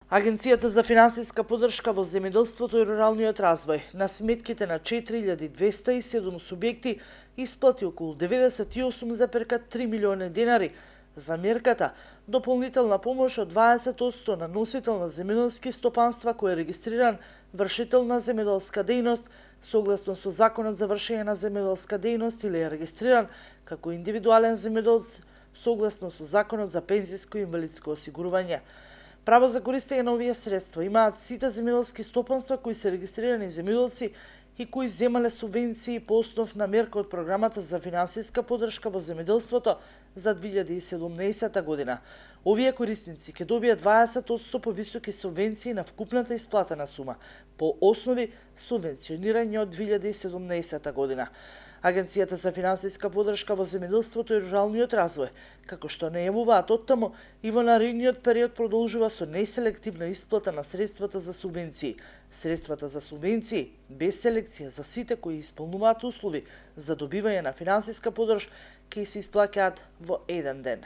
Агенцијата за финансиска поддршка во земјоделството и руралниот развој на сметките на 4207 субјекти исплати околу 98,3 милиони денари за мерката дополнителна помош од 20% на носител на земјоделски стопанства кој е регистриран вршител на земјоделска дејност согласно со Законот за вршење на земјоделска дејност или е регистриран како индивидуален земјоделец согласно со Законот за пензиско и инвалидско осигурување. Право за користење на овие средства имаат сите земјоделски стопанства кои се регистрирани земјоделци и кои земале субвенции по основ на мерка од програмата за финансиска поддршка во земјоделството за 2017 година. Овие корисници ќе добијат 20% повисоки субвенции на вкупната исплатена сума по основи субвенционирање од 2017 година. Агенцијата за финансиска поддршка во земјоделството и руралниот развој, како што најавуваат оттаму, и во наредниот период продолжува со неселективна исплата на средствата за субвенции. Средствата за субвенции без селекција за сите кои исполнуваат услови за добивање на финансиска поддршка ќе се исплаќаат во еден ден.